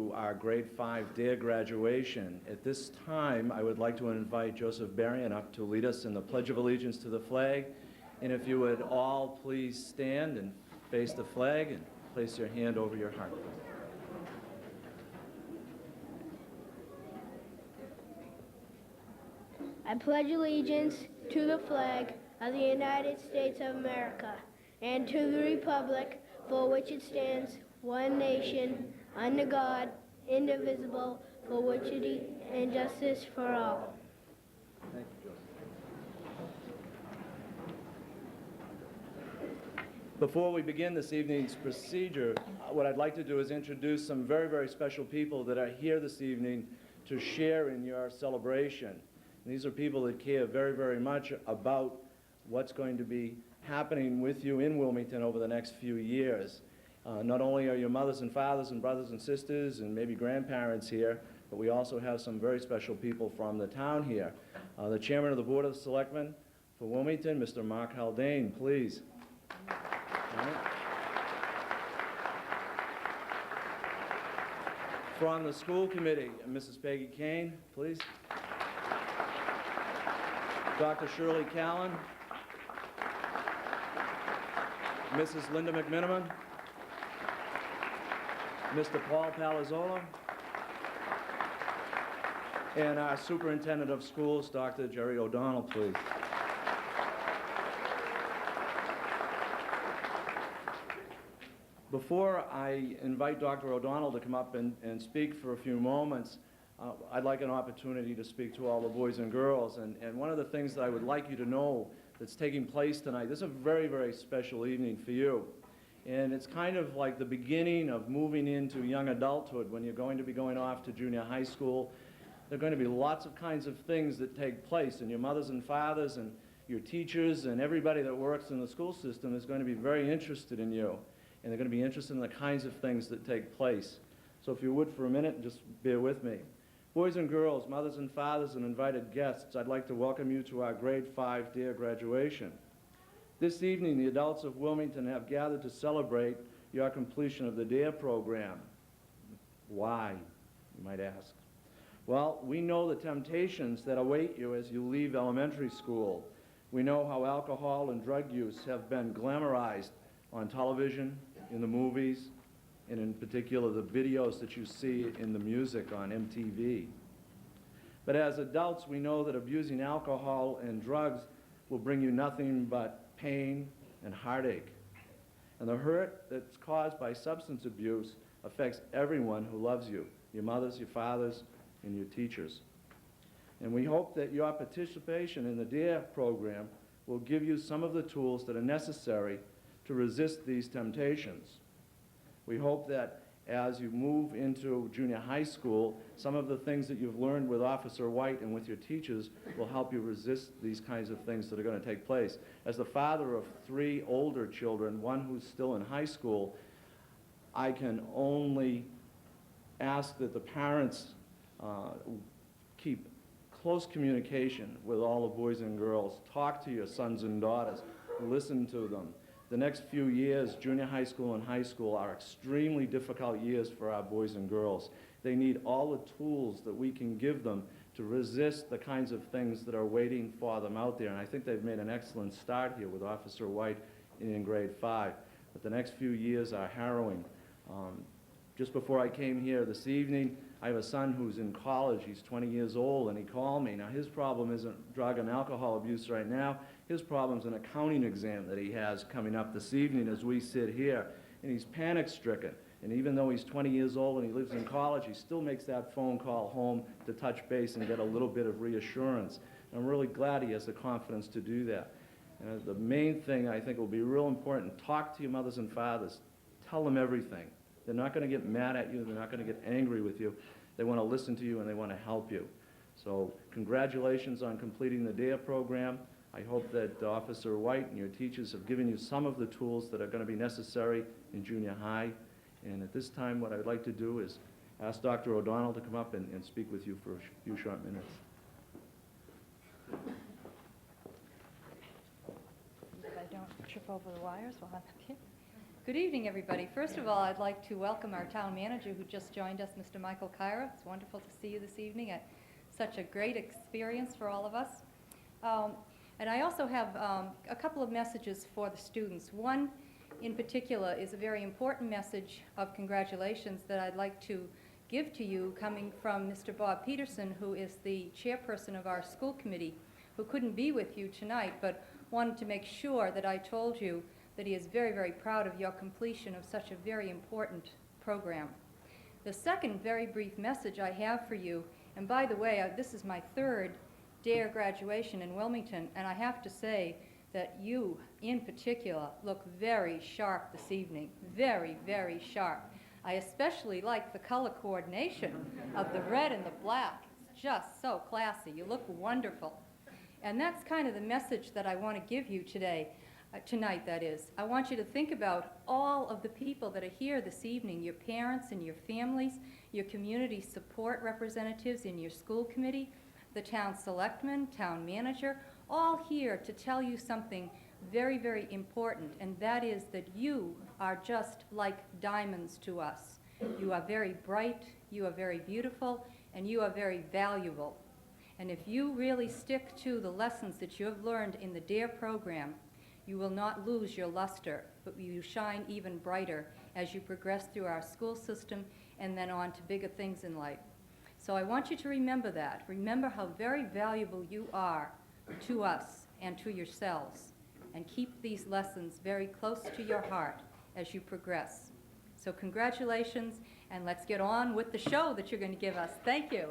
to our grade 5 D.A.R.E graduation. At this time, I would like to invite Joseph Berrien up to lead us in the Pledge of Allegiance to the flag. And if you would all please stand and face the flag and place your hand over your heart. I pledge allegiance to the flag of the United States of America and to the republic for which it stands, one nation, under God, indivisible, for liberty and justice for all. Thank you, Joseph. Before we begin this evening's procedure, what I'd like to do is introduce some very, very special people that are here this evening to share in your celebration. And these are people that care very, very much about what's going to be happening with you in Wilmington over the next few years. Not only are your mothers and fathers and brothers and sisters and maybe grandparents here, but we also have some very special people from the town here. The Chairman of the Board of Selectmen for Wilmington, Mr. Mark Haldane, please. From the school committee, Mrs. Peggy Kane, please. Dr. Shirley Callan, Mrs. Linda McMiniman, Mr. Paul Palazzola, and our Superintendent of Schools, Dr. Jerry O'Donnell, please. Before I invite Dr. O'Donnell to come up and speak for a few moments, I'd like an opportunity to speak to all the boys and girls. And one of the things that I would like you to know that's taking place tonight, this is a very, very special evening for you. And it's kind of like the beginning of moving into young adulthood when you're going to be going off to junior high school. There are going to be lots of kinds of things that take place, and your mothers and fathers and your teachers and everybody that works in the school system is going to be very interested in you. And they're going to be interested in the kinds of things that take place. So if you would for a minute, just bear with me. Boys and girls, mothers and fathers, and invited guests, I'd like to welcome you to our grade 5 D.A.R.E graduation. This evening, the adults of Wilmington have gathered to celebrate your completion of the D.A.R.E program. Why, you might ask? Well, we know the temptations that await you as you leave elementary school. We know how alcohol and drug use have been glamorized on television, in the movies, and in particular the videos that you see in the music on MTV. But as adults, we know that abusing alcohol and drugs will bring you nothing but pain and heartache. And the hurt that's caused by substance abuse affects everyone who loves you, your mothers, your fathers, and your teachers. And we hope that your participation in the D.A.R.E program will give you some of the tools that are necessary to resist these temptations. We hope that as you move into junior high school, some of the things that you've learned with Officer White and with your teachers will help you resist these kinds of things that are going to take place. As the father of 3 older children, one who's still in high school, I can only ask that the parents keep close communication with all the boys and girls. Talk to your sons and daughters. Listen to them. The next few years, junior high school and high school, are extremely difficult years for our boys and girls. They need all the tools that we can give them to resist the kinds of things that are waiting for them out there. And I think they've made an excellent start here with Officer White in grade 5. But the next few years are harrowing. Just before I came here this evening, I have a son who's in college. He's 20 years old, and he called me. Now, his problem isn't drug and alcohol abuse right now. His problem's an accounting exam that he has coming up this evening as we sit here. And he's panic-stricken. And even though he's 20 years old and he lives in college, he still makes that phone call home to touch base and get a little bit of reassurance. And I'm really glad he has the confidence to do that. And the main thing I think will be real important, talk to your mothers and fathers. Tell them everything. They're not going to get mad at you. They're not going to get angry with you. They want to listen to you and they want to help you. So congratulations on completing the D.A.R.E program. I hope that Officer White and your teachers have given you some of the tools that are going to be necessary in junior high. And at this time, what I'd like to do is ask Dr. O'Donnell to come up and speak with you for a few short minutes. If I don't trip over the wires while I'm up here. Good evening, everybody. First of all, I'd like to welcome our town manager who just joined us, Mr. Michael Kyra. It's wonderful to see you this evening. Such a great experience for all of us. And I also have a couple of messages for the students. One in particular is a very important message of congratulations that I'd like to give to you, coming from Mr. Bob Peterson, who is the chairperson of our school committee, who couldn't be with you tonight, but wanted to make sure that I told you that he is very, very proud of your completion of such a very important program. The second very brief message I have for you, and by the way, this is my third D.A.R.E graduation in Wilmington, and I have to say that you, in particular, look very sharp this evening. Very, very sharp. I especially like the color coordination of the red and the black. It's just so classy. You look wonderful. And that's kind of the message that I want to give you today. Tonight, that is. I want you to think about all of the people that are here this evening, your parents and your families, your community support representatives in your school committee, the town selectman, town manager, all here to tell you something very, very important, and that is that you are just like diamonds to us. You are very bright, you are very beautiful, and you are very valuable. And if you really stick to the lessons that you have learned in the D.A.R.E program, you will not lose your luster, but you shine even brighter as you progress through our school system and then on to bigger things in life. So I want you to remember that. Remember how very valuable you are to us and to yourselves. And keep these lessons very close to your heart as you progress. So congratulations, and let's get on with the show that you're going to give us. Thank you.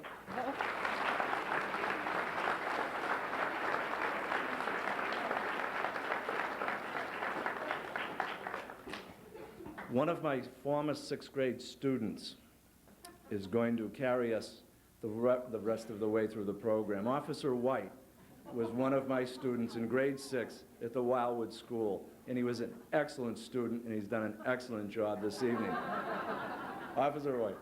One of my former sixth grade students is going to carry us the rest of the way through the program. Officer White was one of my students in grade 6 at the Wildwood School, and he was an excellent student, and he's done an excellent job this evening. Officer White.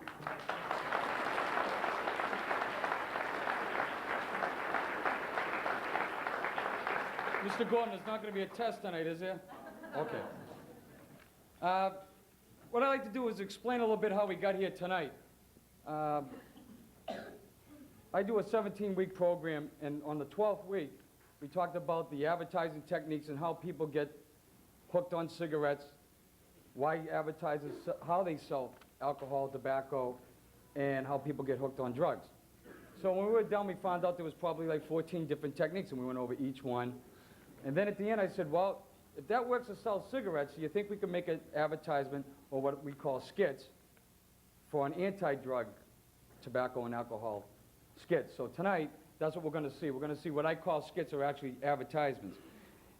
Mr. Gordon, there's not going to be a test tonight, is there? Okay. What I'd like to do is explain a little bit how we got here tonight. I do a 17-week program, and on the 12th week, we talked about the advertising techniques and how people get hooked on cigarettes, why advertisers, how they sell alcohol, tobacco, and how people get hooked on drugs. So when we were done, we found out there was probably like 14 different techniques, and we went over each one. And then at the end, I said, well, if that works to sell cigarettes, do you think we could make an advertisement, or what we call skits, for an anti-drug tobacco and alcohol skits? So tonight, that's what we're going to see. We're going to see what I call skits are actually advertisements.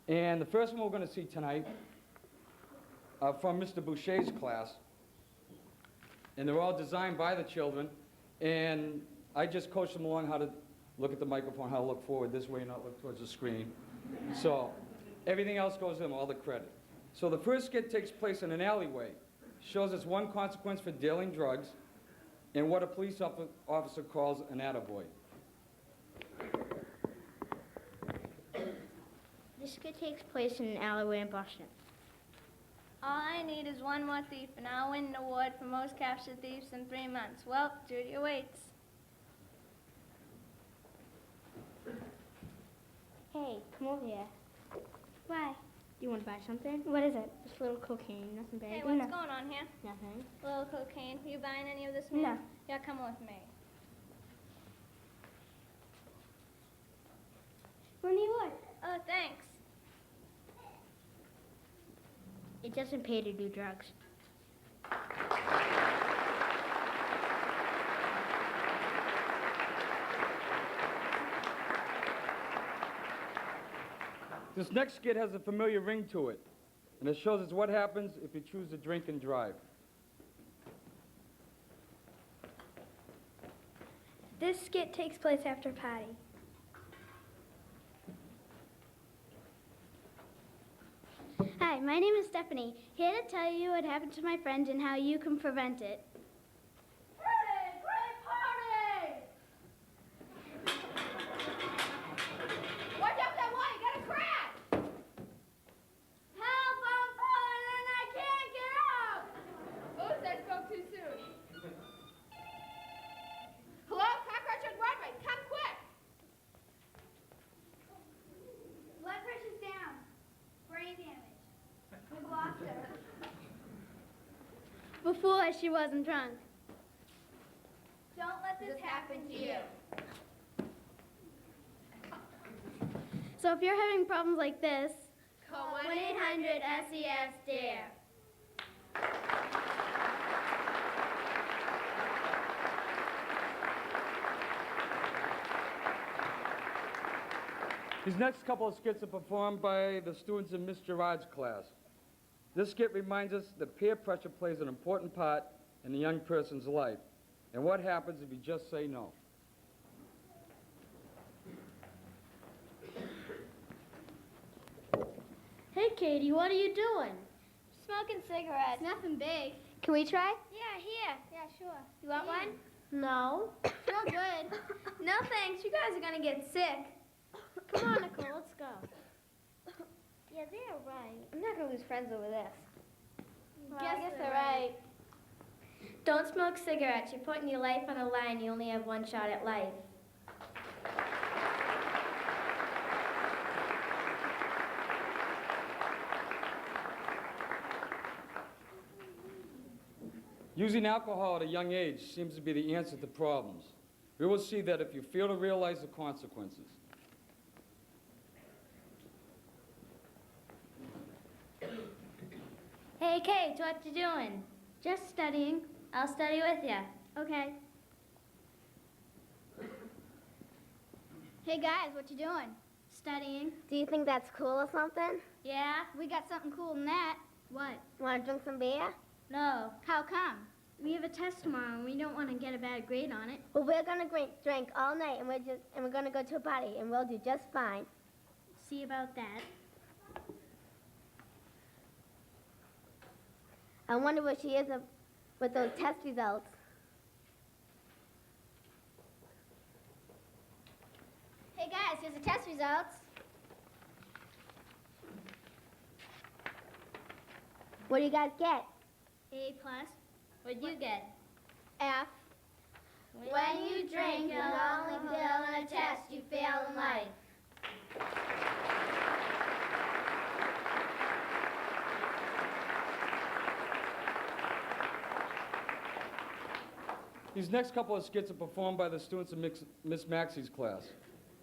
And the first one we're going to see tonight from Mr. Boucher's class. And they're all designed by the children. And I just coach them along how to look at the microphone, how to look forward this way and not look towards the screen. So everything else goes to them, all the credit. So the first skit takes place in an alleyway. Shows us one consequence for dealing drugs and what a police officer calls an attaboy. This skit takes place in an alleyway in Boston. All I need is one more thief, and I'll win an award for most captured thieves in 3 months. Well, Judy awaits. Hey, come over here. Why? Do you want to buy something? What is it? Just a little cocaine, nothing big. Hey, what's going on here? Nothing. A little cocaine. You buying any of this? No. Man? Yeah, come with me. When you would. Oh, thanks. It doesn't pay to do drugs. This next skit has a familiar ring to it, and it shows us what happens if you choose to drink and drive. This skit takes place after a party. Hi, my name is Stephanie. Here to tell you what happened to my friend and how you can prevent it. Hey, great party! Watch out that way, got a crack! Help, I'm falling and I can't get before she wasn't drunk. Don't let this happen to you. So if you're having problems like this, Call 1-800-SES-DARE. These next couple of skits are performed by the students in Miss Gerard's class. This skit reminds us that peer pressure plays an important part in a young person's life, and what happens if you just say no. hey Katie, what are you doing? Smoking cigarettes. Nothing big. Can we try? Yeah, here. Yeah, sure. You want one? No. Feel good. No thanks. You guys are gonna get sick. Come on, Nicole, let's go. Yeah, they're right. I'm not gonna lose friends over this. Well, I guess they're right. Don't smoke cigarettes. You're putting your life on the line. You only have one shot at life. Using alcohol at a young age seems to be the answer to problems. We will see that if you fail to realize the consequences. Hey, Kate, what you doing? Just studying. I'll study with you. Okay. Hey guys, what you doing? Studying. Do you think that's cool or something? Yeah? We got something cool in that. What? Want to drink some beer? No. How come? We have a test tomorrow and we don't want to get a bad grade on it. Well, we're gonna drink all night, and we're gonna go to a party, and we'll do just fine. See about that. I wonder where she is with those test results. Hey guys, here's the test results. What do you guys get? A plus. What'd you get? F. When you drink, you'll only fail on a test, you fail in life. These next couple of skits are performed by the students in Miss Maxey's class.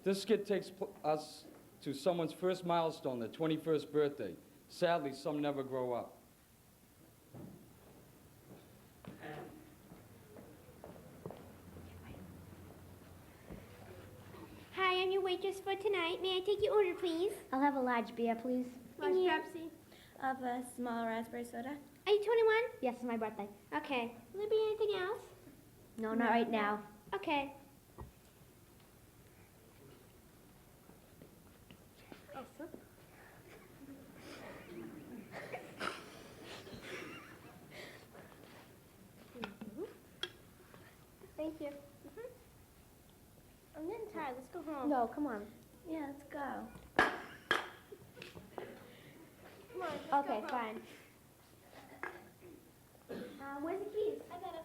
This skit takes us to someone's first milestone, their 21st birthday. Sadly, some never grow up. Hi, I'm your waitress for tonight. May I take your order, please? I'll have a large beer, please. Large Pepsi. Of a small raspberry soda. Are you 21? Yes, it's my birthday. Okay. Will there be anything else? No, not right now. Okay. Thank you. I'm getting tired. Let's go home. No, come on. Yeah, let's go. Come on, let's Okay, go home. fine. Where's the keys? I got it.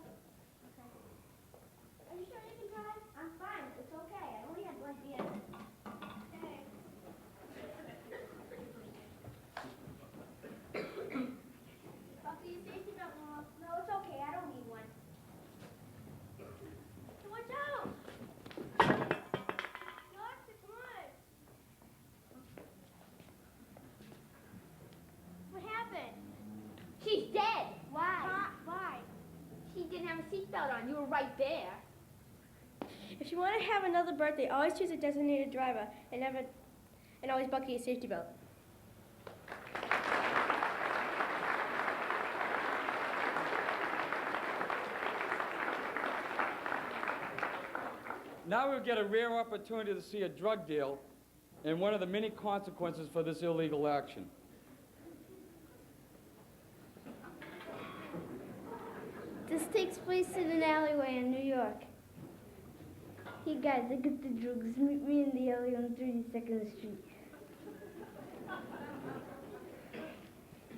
Are you sure you can drive? I'm fine. It's okay. I only had one beer. Okay. Buckle your safety belt, Mom. No, it's okay. I don't need one. Watch out! Lock the door. What happened? She's dead. Why? Why? She didn't have a seatbelt on. You were right there. If you want to have another birthday, always choose a designated driver and always buckle your safety belt. Now we'll get a rare opportunity to see a drug deal and one of the many consequences for this illegal action. This takes place in an alleyway in New York. Hey guys, I got the drugs. Meet me in the alley on 32nd Street.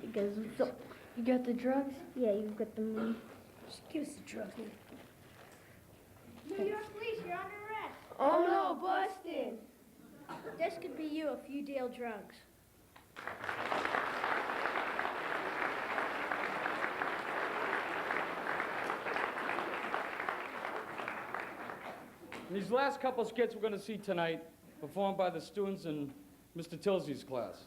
Hey guys, what's up? You got the drugs? Yeah, you've got the money. Just give us the drugs. New York police, you're under arrest. Oh no, busted! This could be you if you deal drugs. And these last couple skits we're going to see tonight, performed by the students in Mr. Tilsey's class.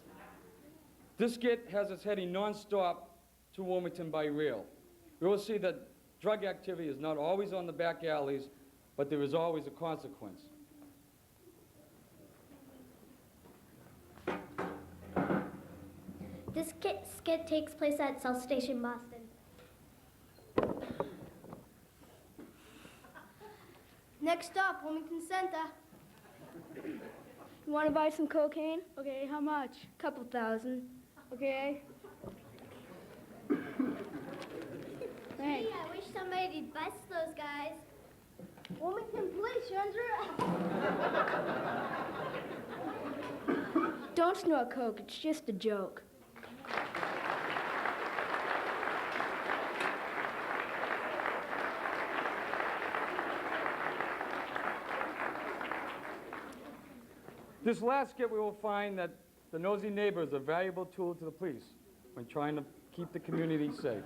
This skit has us heading non-stop to Wilmington by rail. We will see that drug activity is not always on the back alleys, but there is always a consequence. This skit takes place at South Station, Boston. Next stop, Wilmington Center. You want to buy some cocaine? Okay, how much? Couple thousand. Okay. Thanks. Gee, I wish somebody'd bust those guys. Wilmington Police, you're under arrest. Don't snort coke, it's just a joke. This last skit, we will find that the nosy neighbor is a valuable tool to the police when trying to keep the community safe.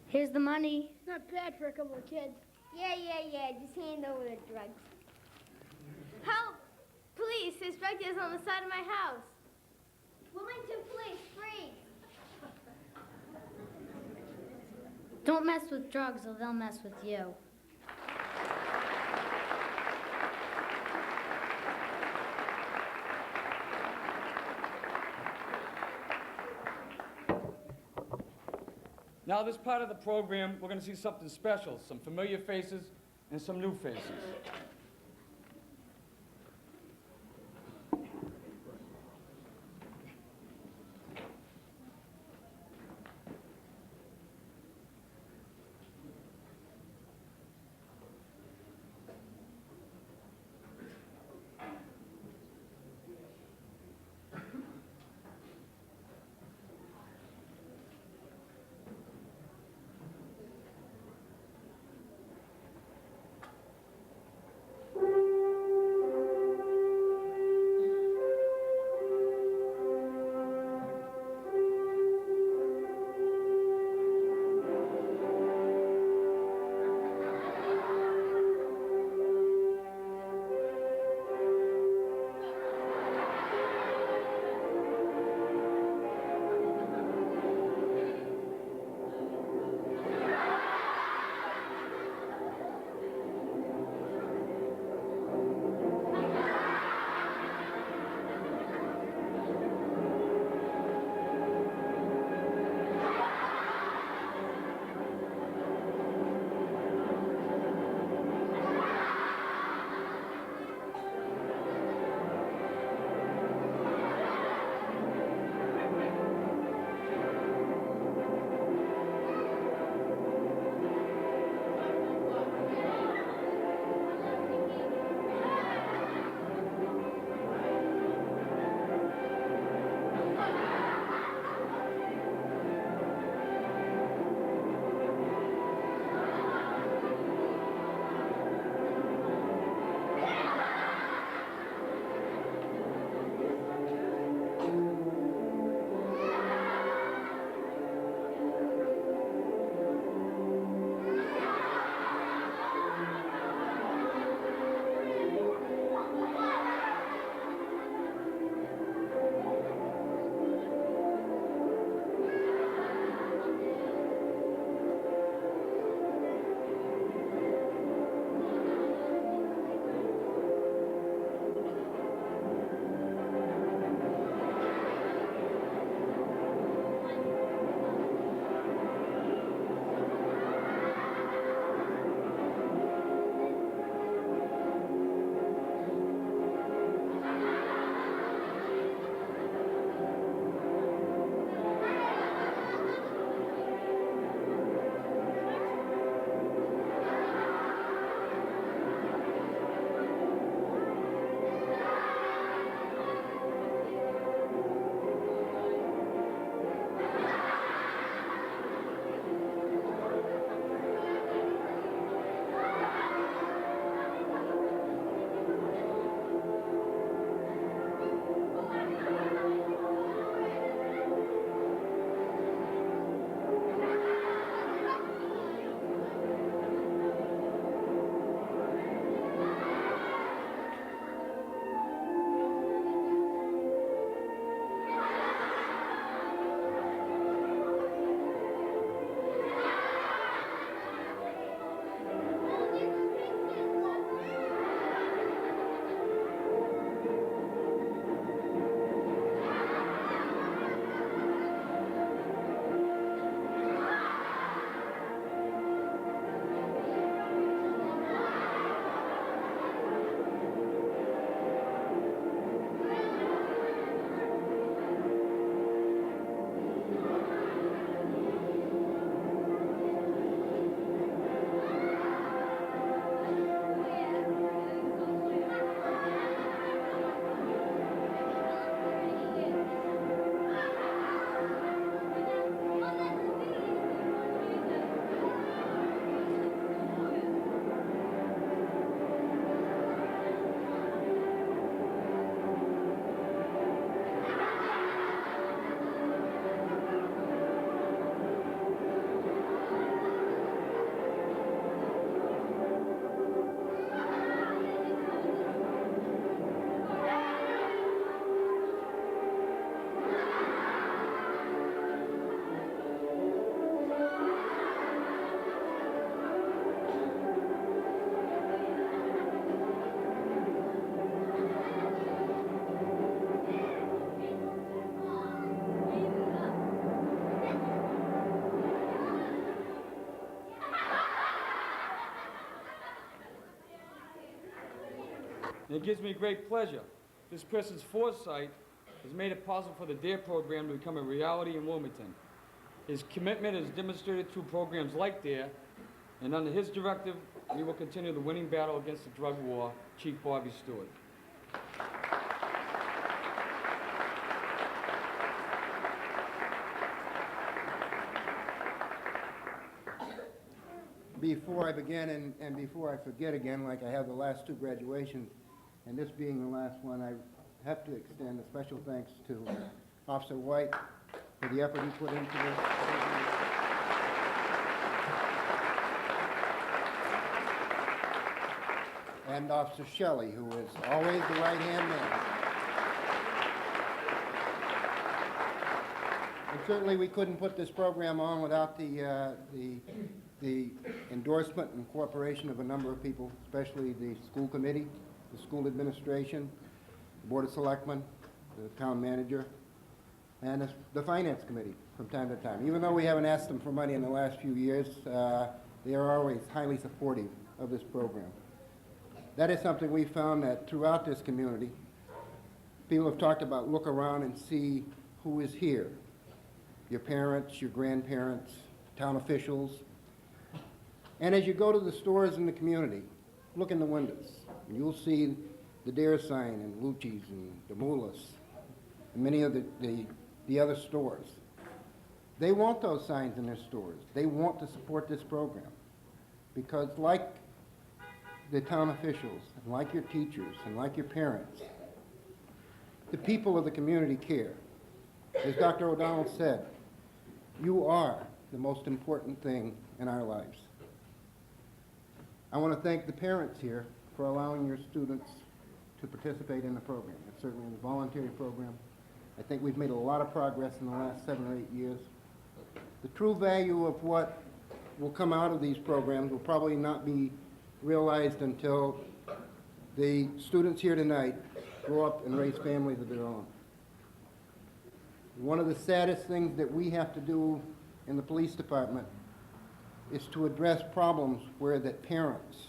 Here's the money. Not bad for a couple of kids. Yeah. Just hand over the drugs. Help! Police, there's drug dealers on the side of my house. Wilmington Police, freeze! Don't mess with drugs or they'll mess with you. Now, this part of the program, we're going to see something special, some familiar faces and some new faces. And it gives me great pleasure. This person's foresight has made it possible for the D.A.R.E program to become a reality in Wilmington. His commitment is demonstrated through programs like D.A.R.E, and under his directive, we will continue the winning battle against the drug war. Chief Bobby Stewart. Before I begin, and before I forget again, like I have the last two graduations, and this being the last one, I have to extend a special thanks to Officer White for the effort he put into this. And Officer Shelley, who is always the right-hand man. And certainly we couldn't put this program on without the endorsement and cooperation of a number of people, especially the school committee, the school administration, the board of selectmen, the town manager, and the finance committee from time to time. Even though we haven't asked them for money in the last few years, they are always highly supportive of this program. That is something we found that throughout this community, people have talked about look around and see who is here. Your parents, your grandparents, town officials. And as you go to the stores in the community, look in the windows, and you'll see the D.A.R.E sign and Lucci's and Demoulas and many of the other stores. They want those signs in their stores. They want to support this program because like the town officials, and like your teachers, and like your parents, the people of the community care. As Dr. O'Donnell said, you are the most important thing in our lives. I want to thank the parents here for allowing your students to participate in the program. It's certainly a voluntary program. I think we've made a lot of progress in the last 7 or 8 years. The true value of what will come out of these programs will probably not be realized until the students here tonight grow up and raise families of their own. One of the saddest things that we have to do in the police department is to address problems where the parents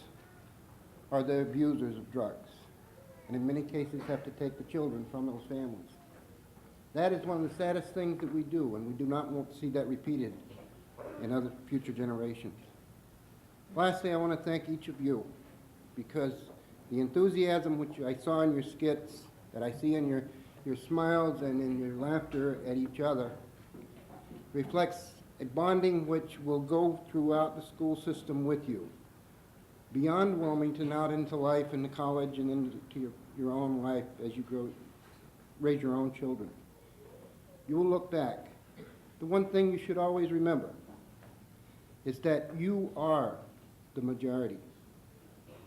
are the abusers of drugs, and in many cases have to take the children from those families. That is one of the saddest things that we do, and we do not want to see that repeated in other future generations. Lastly, I want to thank each of you, because the enthusiasm which I saw in your skits, that I see in your smiles and in your laughter at each other, reflects a bonding which will go throughout the school system with you, beyond Wilmington, out into life, into college, and into your own life as you grow, raise your own children. You will look back. The one thing you should always remember is that you are the majority.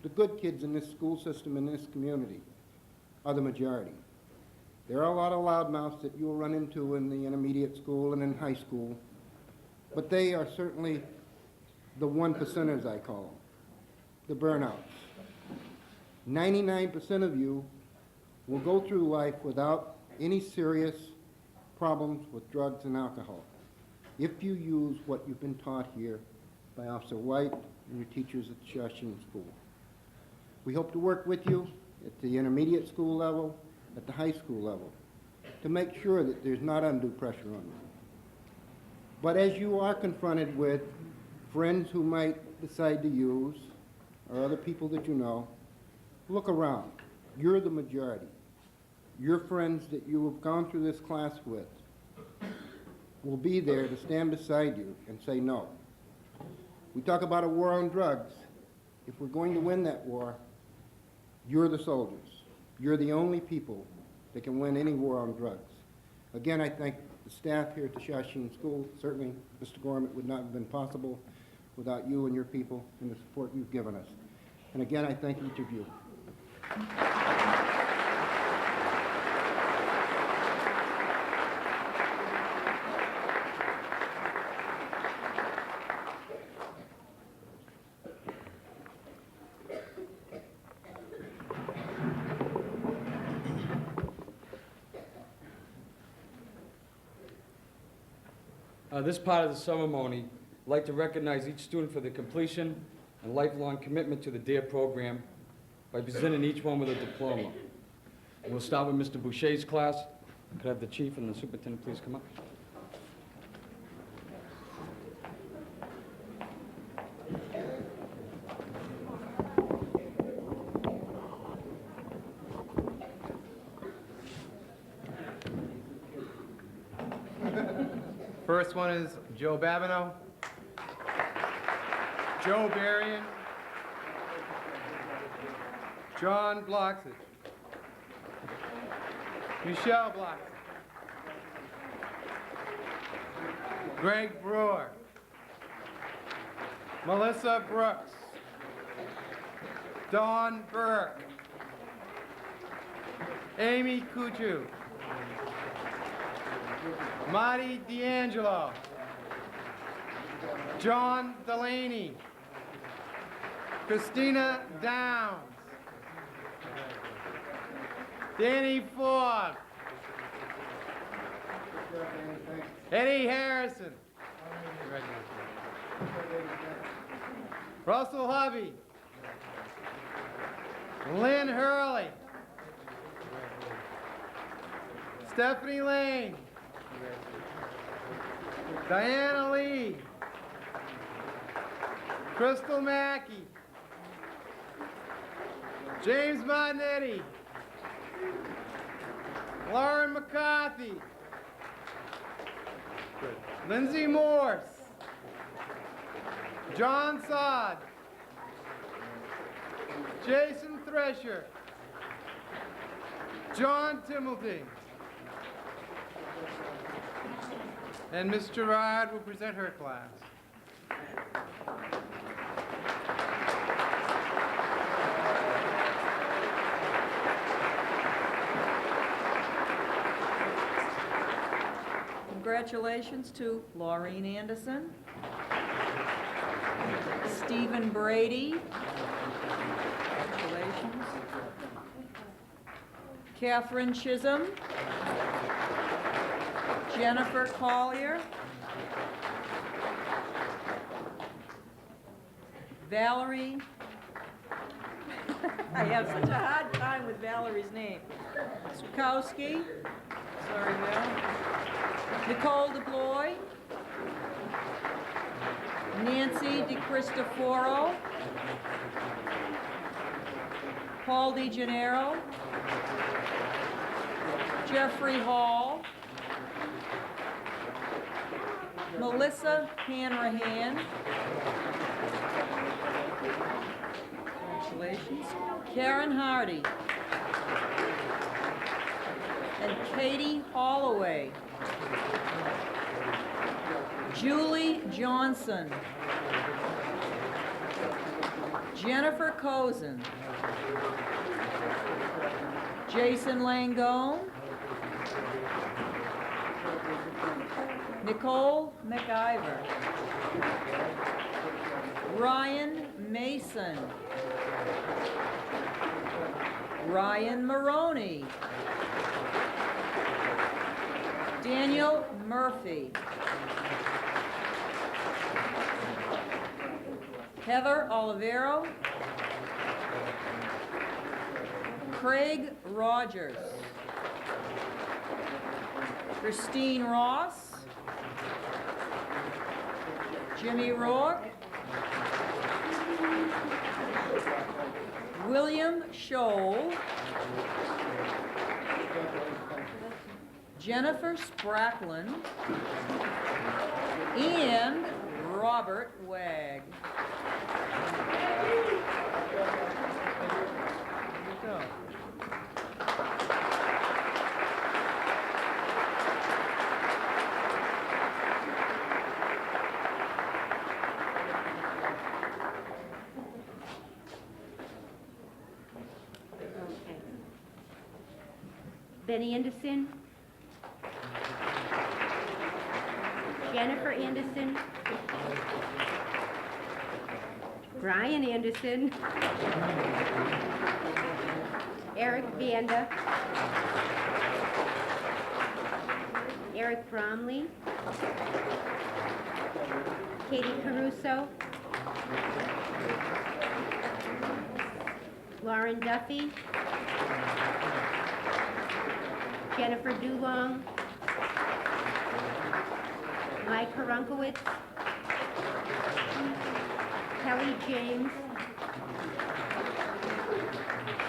The good kids in this school system, in this community, are the majority. There are a lot of loudmouths that you'll run into in the intermediate school and in high school, but they are certainly the 1%ers, I call them, the burnouts. 99% of you will go through life without any serious problems with drugs and alcohol if you use what you've been taught here by Officer White and your teachers at Shawsheen School. We hope to work with you at the intermediate school level, at the high school level, to make sure that there's not undue pressure on you. But as you are confronted with friends who might decide to use, or other people that you know, look around. You're the majority. Your friends that you have gone through this class with will be there to stand beside you and say no. We talk about a war on drugs. If we're going to win that war, you're the soldiers. You're the only people that can win any war on drugs. Again, I thank the staff here at the Shawsheen School. Certainly, Mr. Gorman, it would not have been possible without you and your people and the support you've given us. And again, I thank each of you. This part of the ceremony, I'd like to recognize each student for their completion and lifelong commitment to the D.A.R.E program by presenting each one with a diploma. We'll start with Mr. Boucher's class. Could I have the chief and the superintendent please come up? First one is Joe Babineau, Joe Berrien, John Bloxage, Michelle Bloxage, Greg Brewer, Melissa Brooks, Dawn Burke, Amy Kuchu, Marty D'Angelo, John Delaney, Christina Downs, Danny Fogg, Eddie Harrison, Russell Hubby, Lynn Hurley, Stephanie Lane, Diana Lee, Crystal Mackey, James Martinetti, Lauren McCarthy, Lindsay Morse, John Sod, Jason Thresher, John Timilty, and Ms. Gerard will present her class. Congratulations to Laureen Anderson, Stephen Brady, congratulations, Catherine Chisholm, Jennifer Collier, Valerie, I have such a hard time with Valerie's name, Sukowski, sorry Val, Nicole DeBloy, Nancy DeCristoforo, Paul DeGennaro, Jeffrey Hall, Melissa Hanrahan, congratulations, Karen Hardy, and Katie Holloway, Julie Johnson, Jennifer Cozen, Jason Langone, Nicole McIver, Ryan Mason, Ryan Maroney, Daniel Murphy, Heather Olivero, Craig Rogers, Christine Ross, Jimmy Rourke, William Scholl, Jennifer Spracklin, and Robert Wagg. Benny Anderson, Jennifer Anderson, Brian Anderson, Eric Vanda, Eric Bromley, Katie Caruso, Lauren Duffy, Jennifer Dulong, Mike Karunkowitz, Kelly James,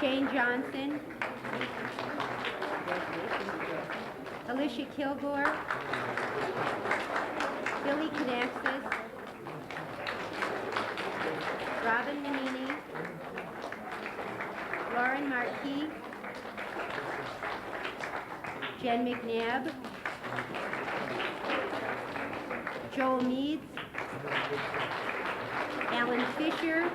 Shane Johnson, Alicia Kilgore, Billy Canaxis, Robin Manini, Lauren Markey, Jen McNabb, Joel Meads, Alan Fisher,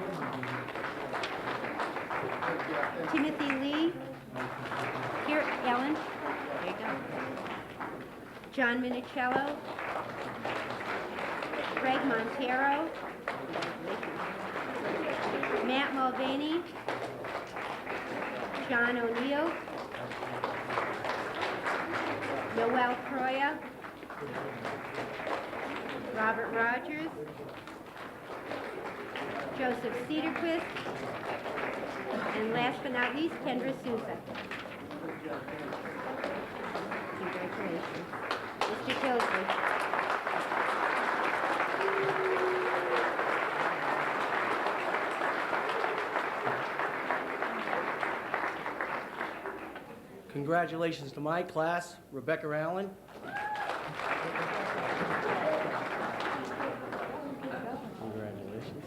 Timothy Lee, here, Alan, there you go, John Minicello, Greg Montero, Matt Mulvaney, John O'Neill, Noel Croya, Robert Rogers, Joseph Cedarquist, and last but not least, Kendra Souza. Congratulations. Mr. Tilsley. Congratulations to my class, Rebecca Allen. Congratulations.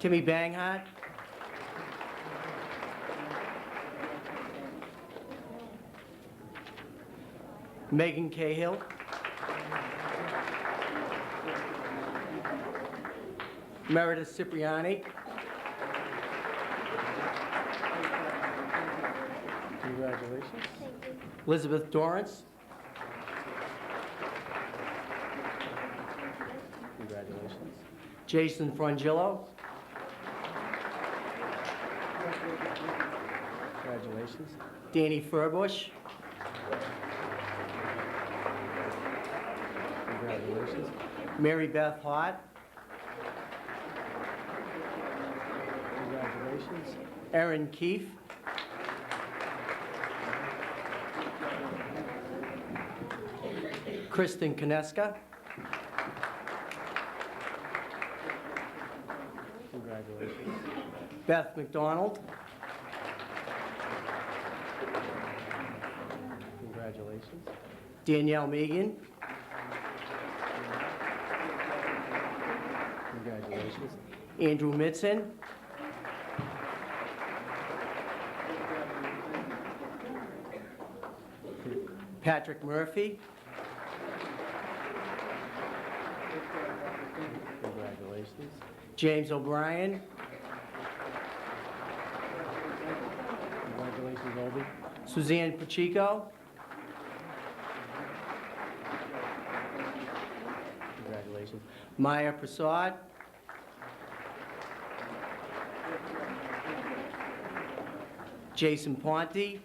Timmy Banghart. Megan Cahill. Meredith Cipriani. Congratulations. Elizabeth Dorrance. Congratulations. Jason Frangillo. Congratulations. Danny Furbush. Congratulations. Mary Beth Hott. Congratulations. Erin Keefe. Kristen Koneska. Congratulations. Beth McDonald. Congratulations. Danielle Megan. Congratulations. Andrew Mitson. Patrick Murphy. Congratulations. James O'Brien. Congratulations, Obi. Suzanne Pacheco. Congratulations. Maya Prasad. Jason Ponte.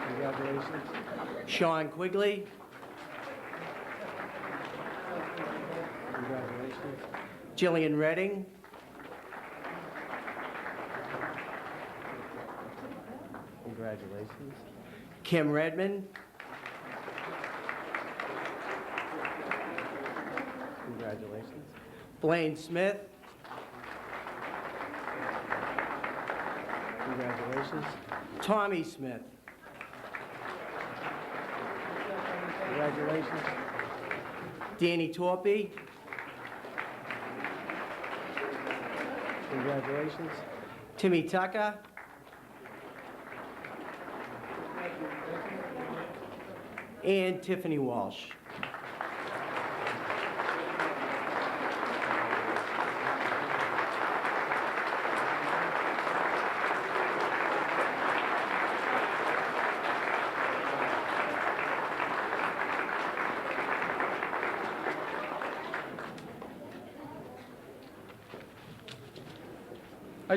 Congratulations. Sean Quigley. Congratulations. Jillian Redding. Congratulations. Kim Redmond. Congratulations. Blaine Smith. Congratulations. Tommy Smith. Congratulations. Danny Torpy. Congratulations. Timmy Tucker. And Tiffany Walsh.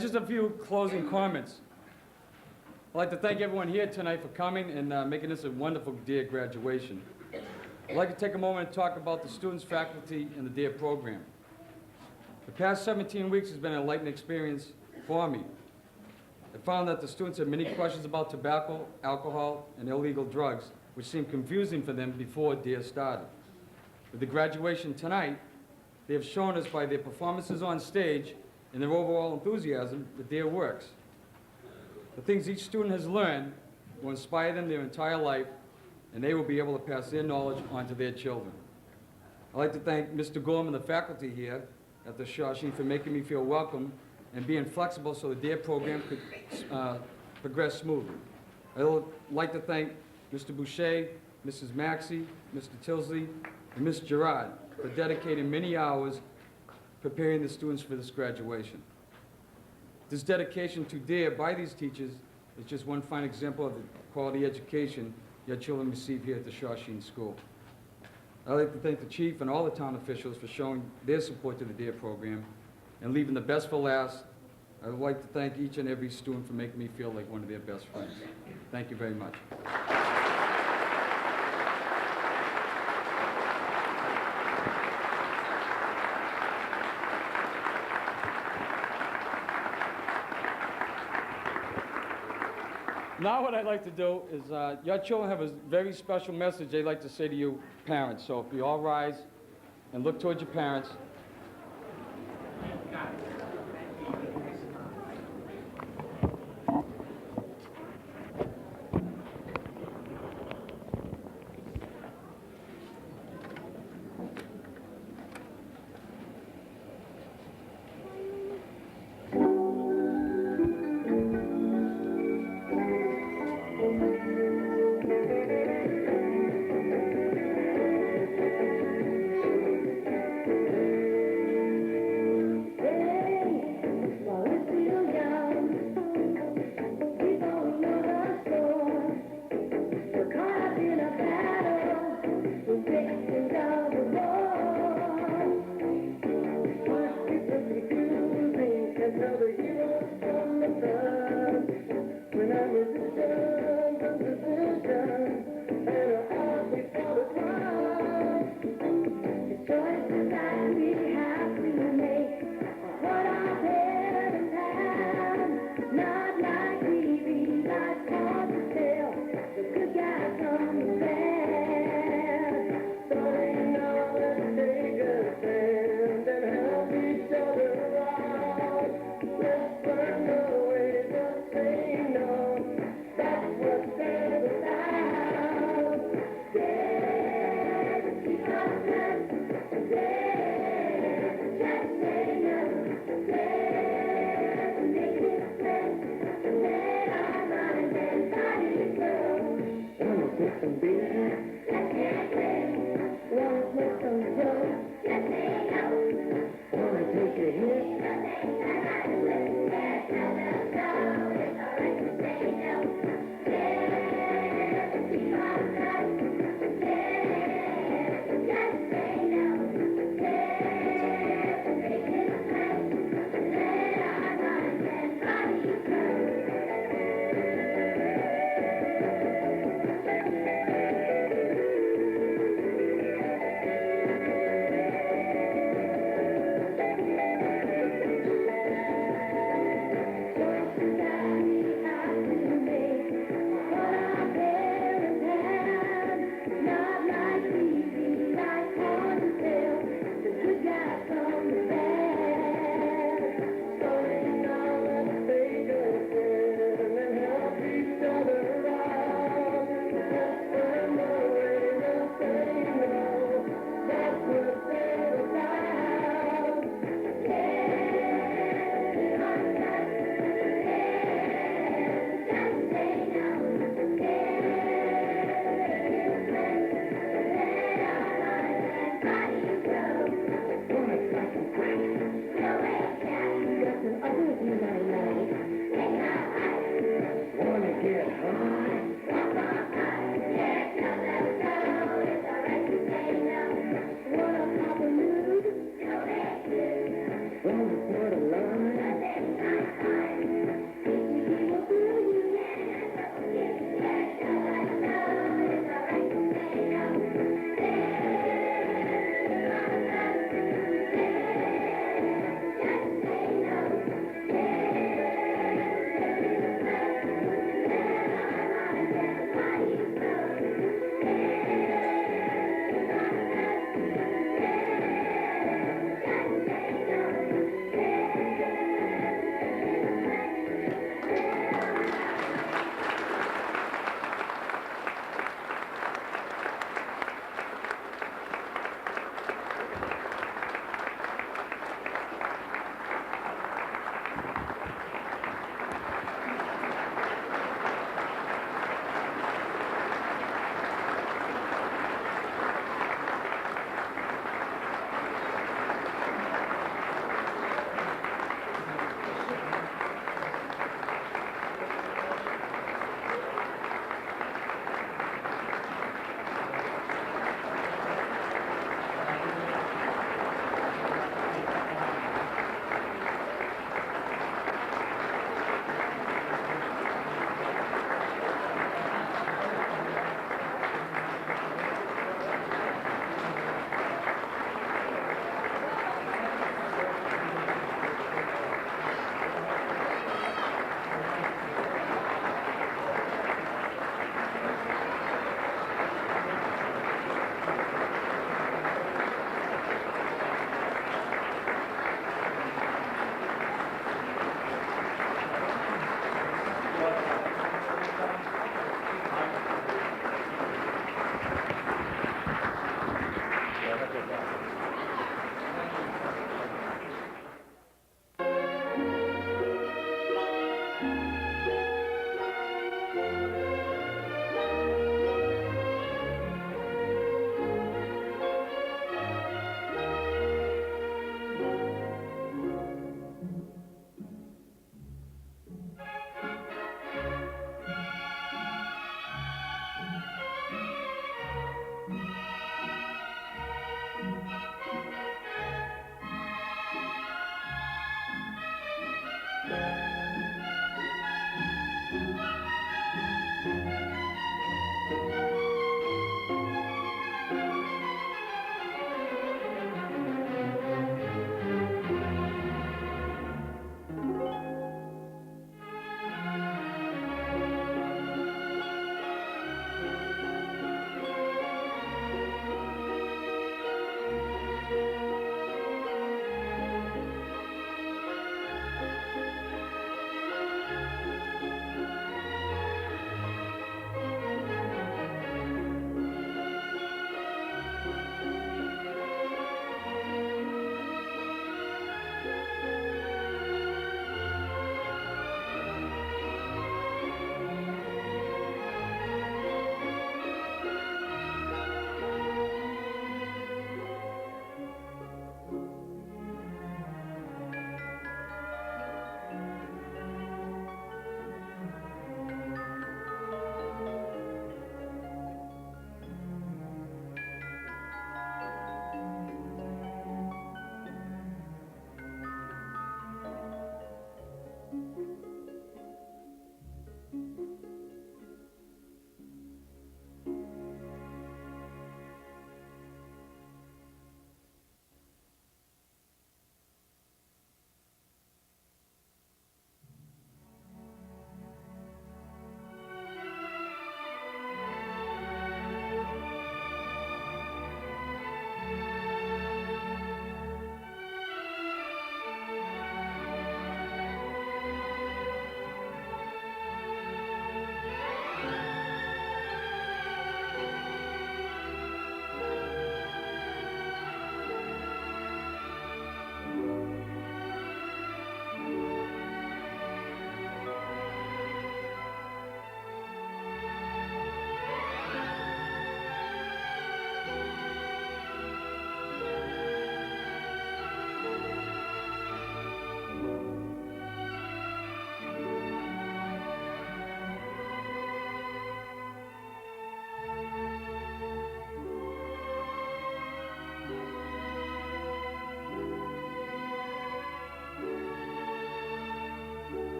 Just a few closing comments. I'd like to thank everyone here tonight for coming and making this a wonderful D.A.R.E. graduation. I'd like to take a moment and talk about the students, faculty, and the D.A.R.E. program. The past 17 weeks has been an enlightening experience for me. I found that the students had many questions about tobacco, alcohol, and illegal drugs, which seemed confusing for them before D.A.R.E started. With the graduation tonight, they have shown us by their performances on stage and their overall enthusiasm that D.A.R.E works. The things each student has learned will inspire them their entire life, and they will be able to pass their knowledge on to their children. I'd like to thank Mr. Gorman and the faculty here at the Shawsheen for making me feel welcome and being flexible so the D.A.R.E program could progress smoothly. I would like to thank Mr. Boucher, Mrs. Maxey, Mr. Tilsley, and Ms. Gerard for dedicating many hours preparing the students for this graduation. This dedication to D.A.R.E by these teachers is just one fine example of the quality education your children receive here at the Shawsheen School. I'd like to thank the chief and all the town officials for showing their support to the D.A.R.E program and leaving the best for last. I would like to thank each and every student for making me feel like one of their best friends. Thank you very much. Now what I'd like to do is, your children have a very special message they'd like to say to you parents. So if you all rise and look towards your parents.